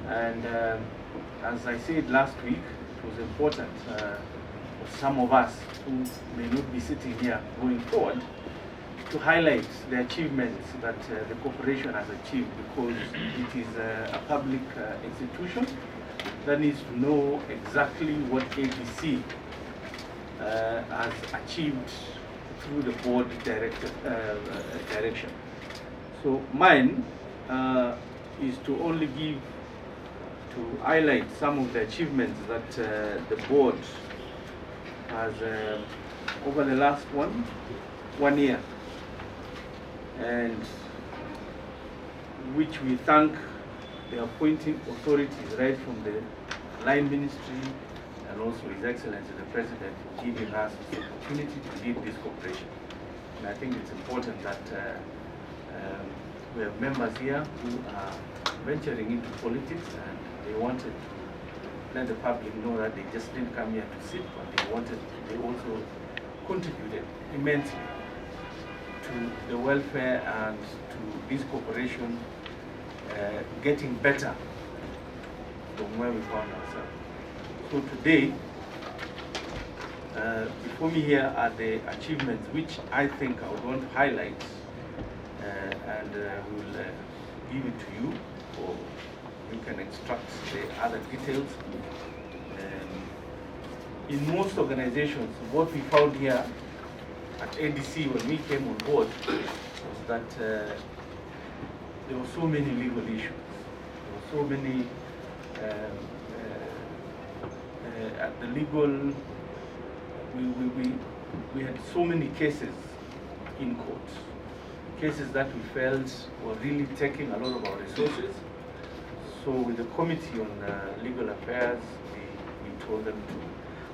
And as I said last week, it was important for some of us who may not be sitting here going forward to highlight the achievements that the corporation has achieved, because it is a public institution that needs to know exactly what ADC has achieved through the board direction. So mine is to only to highlight some of the achievements that the board has over the last one year, and which we thank the appointing authorities right from the line ministry and also His Excellency the President for giving us the opportunity to lead this corporation. And I think it's important that we have members here who are venturing into politics, and they wanted to let the public know that they just didn't come here to sit, but they also contributed immensely to the welfare and to this corporation getting better from where we found ourselves. So today, before me here are the achievements which I think I would want to highlight, and we will give it to you, or you can extract the other details. In most organizations, what we found here at ADC when we came on board was that there were so many legal issues. There were so many at the legal. We had so many cases in court, cases that we felt were really taking a lot of our resources. So with the Committee on Legal Affairs, we told them to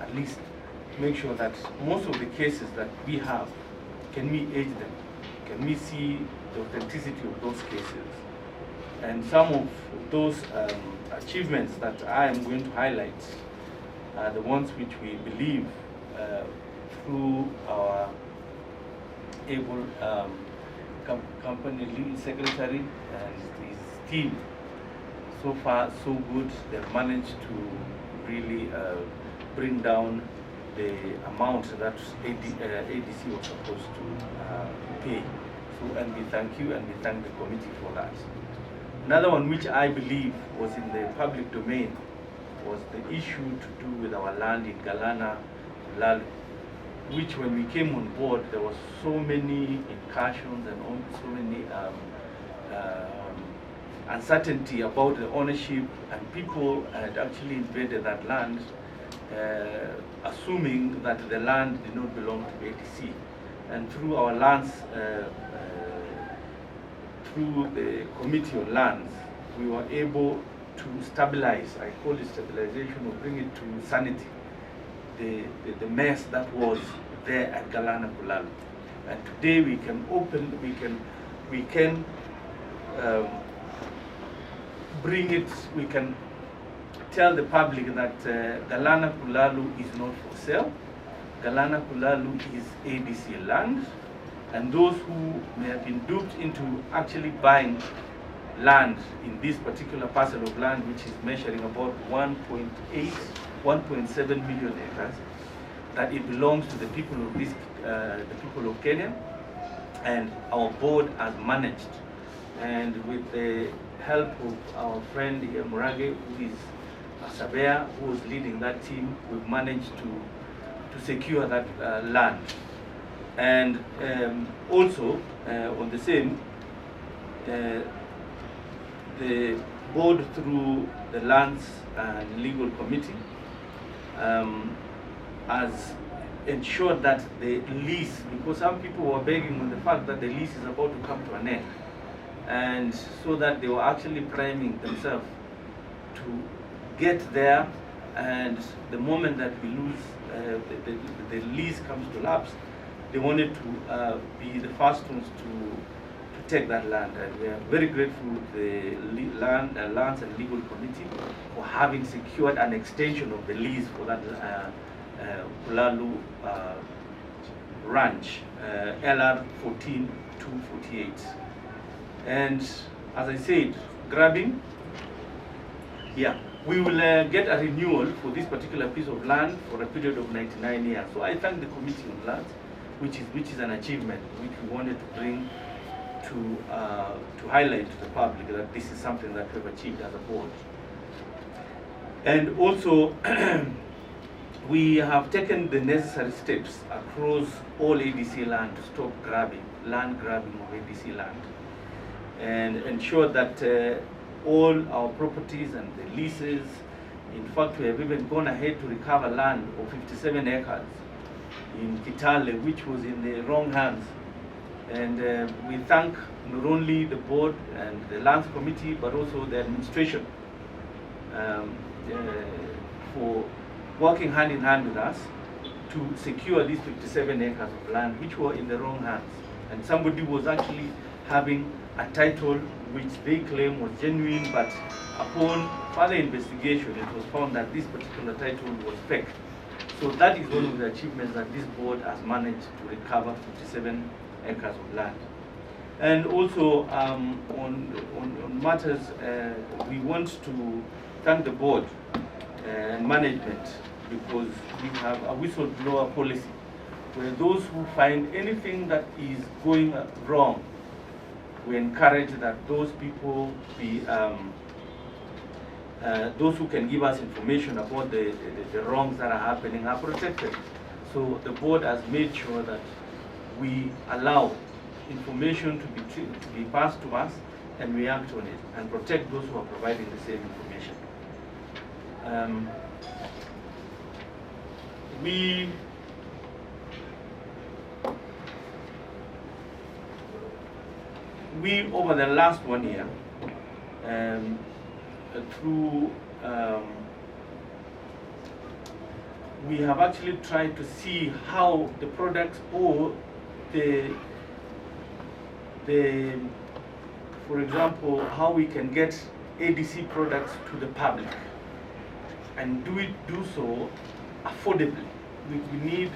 at least make sure that most of the cases that we have, can we aid them? Can we see the authenticity of those cases? And some of those achievements that I am going to highlight are the ones which we believe through our able company lead secretary and his team. So far, so good. They've managed to really bring down the amount that ADC was supposed to pay. So, and we thank you, and we thank the committee for that. Another one which I believe was in the public domain was the issue to do with our land in Galana, Lalu, which when we came on board, there was so many incursions and so many uncertainty about the ownership, and people had actually invaded that land, assuming that the land did not belong to ADC. And through our lands, through the Committee on Lands, we were able to stabilize, I call it stabilization, or bring it to sanity, the mess that was there at Galana Kulalu. And today we can bring it, we can tell the public that Galana Kulalu is not for sale. Galana Kulalu is ADC land, and those who may have been duped into actually buying land in this particular parcel of land, which is measuring about 1.7 million acres, that it belongs to the people of this, the people of Kenya, and our board has managed, and with the help of our friend Murage, who is a surveyor who was leading that team, we've managed to secure that land. And also on the same, the board through the Lands and Legal Committee has ensured that the lease, because some people were begging on the fact that the lease is about to come to an end, and so that they were actually priming themselves to get there, and the moment that we lose, the lease comes to lapse, they wanted to be the first ones to take that land. And we are very grateful to the Lands and Legal Committee for having secured an extension of the lease for that Kulalu ranch, LR 14248. And as I said, grabbing Yeah, we will get a renewal for this particular piece of land for a period of 99 years. So I thank the Committee on Land, which is an achievement which we wanted to bring to highlight to the public that this is something that we've achieved as a board. And also, we have taken the necessary steps across all ADC land to stop land grabbing of ADC land, and ensure that all our properties and the leases, in fact, we have even gone ahead to recover land of 57 acres in Kitale, which was in the wrong hands. And we thank not only the board and the lands committee, but also the administration for working hand in hand with us to secure these 57 acres of land which were in the wrong hands. And somebody was actually having a title which they claim was genuine, but upon further investigation, it was found that this particular title was fake. So that is one of the achievements that this board has managed to recover 57 acres of land. And also on matters, we want to thank the board and management, because we have a whistleblower policy where those who find anything that is going wrong, we encourage that those people be, those who can give us information about the wrongs that are happening are protected. So the board has made sure that we allow information to be passed to us, and we act on it and protect those who are providing the same information. We over the last 1 year, through we have actually tried to see how the products or for example, how we can get ADC products to the public and do so affordably. We need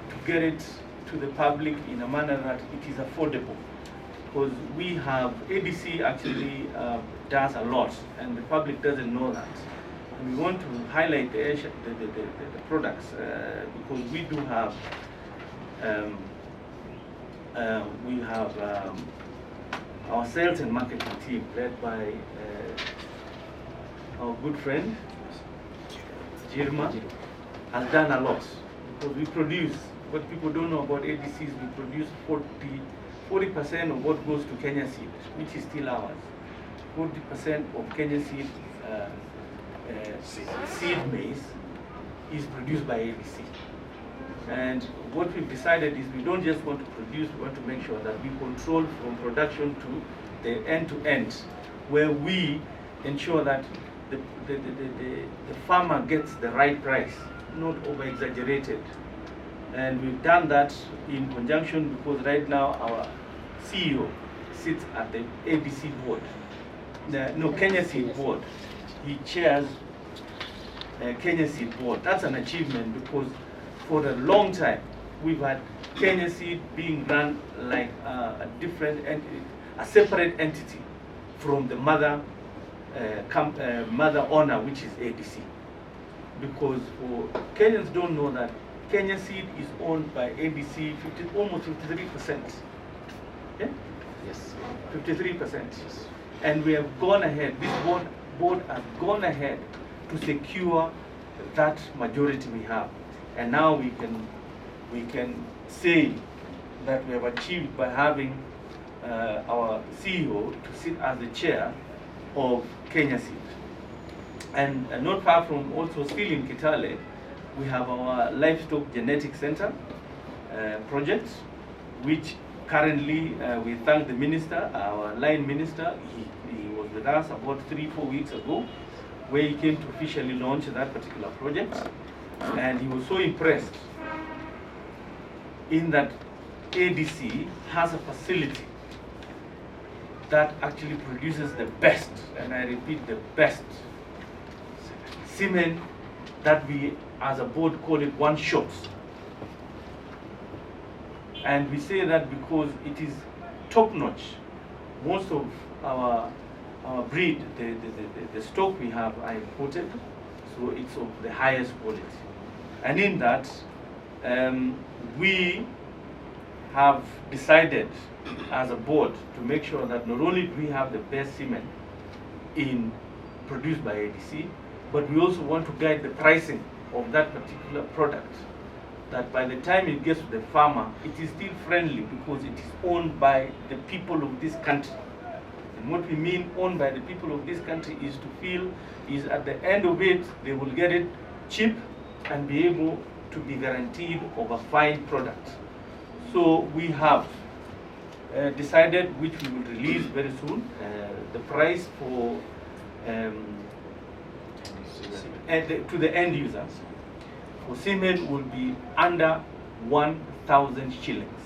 to get it to the public in a manner that it is affordable, because we have ADC actually does a lot and the public doesn't know that. And we want to highlight the products because we do have our sales and marketing team led by our good friend Jirma has done a lot, because we produce, what people don't know about ADCs, we produce 40% of what goes to Kenya Seed, which is still ours. 40% of Kenya Seed seed maize is produced by ADC. And what we've decided is we don't just want to produce, we want to make sure that we control from production to the end-to-end, where we ensure that the farmer gets the right price, not over-exaggerated. And we've done that in conjunction, because right now our CEO sits at the ADC board, Kenya Seed board. He chairs Kenya Seed board. That's an achievement, because for a long time we've had Kenya Seed being run like a different entity, a separate entity from the mother owner, which is ADC. Because Kenyans don't know that Kenya Seed is owned by ADC almost 53%. Yeah? Yes. 53%. Yes. And we have gone ahead, this board has gone ahead to secure that majority we have. And now we can say that we have achieved by having our CEO to sit as the chair of Kenya Seed. And not far from, also still in Kitale, we have our livestock genetic center project, which currently we thank the minister, our line minister. He was with us about 3-4 weeks ago, where he came to officially launch that particular project. And he was so impressed in that ADC has a facility that actually produces the best, and I repeat, the best semen, that we as a board call it one shot. And we say that because it is top notch. Most of our breed, the stock we have are imported, so it's of the highest quality. And in that, we have decided as a board to make sure that not only do we have the best semen produced by ADC, but we also want to guide the pricing of that particular product, that by the time it gets to the farmer, it is still friendly because it is owned by the people of this country. And what we mean owned by the people of this country is to feel is at the end of it, they will get it cheap and be able to be guaranteed of a fine product. So we have decided, which we will release very soon, the price for to the end users for semen will be under 1,000 shillings.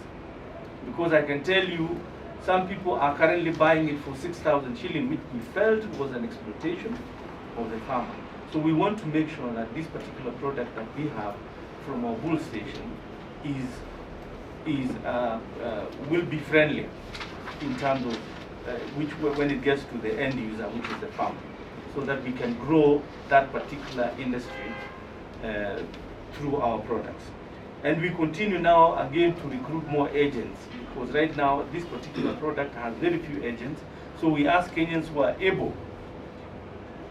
Because I can tell you, some people are currently buying it for 6,000 shillings, which we felt was an exploitation of the farmer. So we want to make sure that this particular product that we have from our bull station will be friendly in terms of when it gets to the end user, which is the farmer, so that we can grow that particular industry through our products. And we continue now again to recruit more agents, because right now this particular product has very few agents. So we ask Kenyans who are able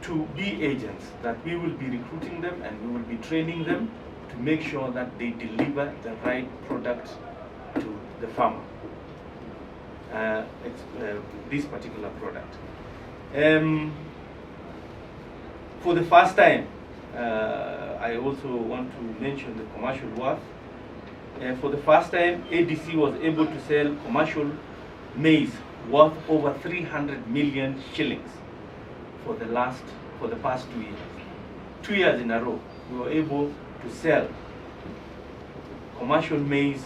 to be agents that we will be recruiting them and we will be training them to make sure that they deliver the right product to the farmer, this particular product. For the first time, I also want to mention the commercial worth. For the first time, ADC was able to sell commercial maize worth over 300 million shillings for the past 2 years. 2 years in a row, we were able to sell commercial maize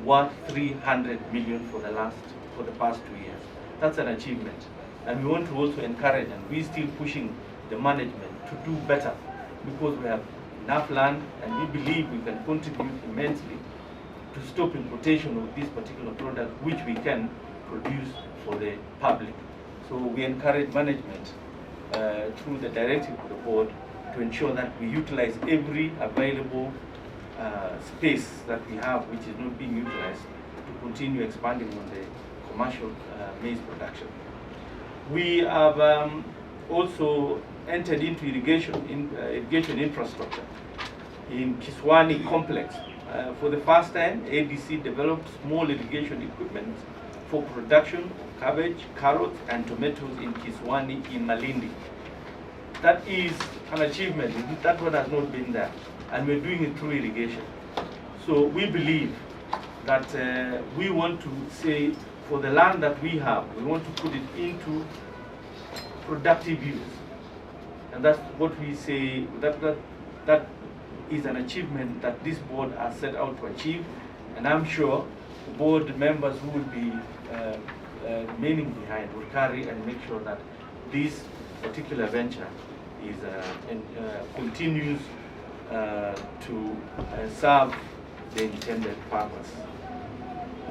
worth 300 million for the past 2 years. That's an achievement. And we want to also encourage, and we're still pushing the management to do better, because we have enough land and we believe we can contribute immensely to stop importation of this particular product, which we can produce for the public. So we encourage management through the directive of the board to ensure that we utilize every available space that we have, which is not being utilized, to continue expanding on the commercial maize production. We have also entered into irrigation infrastructure in Kiswani complex. For the first time, ADC developed small irrigation equipment for production of cabbage, carrots, and tomatoes in Kiswani in Malindi. That is an achievement. That one has not been there, and we're doing it through irrigation. So we believe that we want to say, for the land that we have, we want to put it into productive use. And that's what we say, that is an achievement that this board has set out to achieve. And I'm sure board members who will be remaining behind will carry and make sure that this particular venture is continues to serve the intended purpose.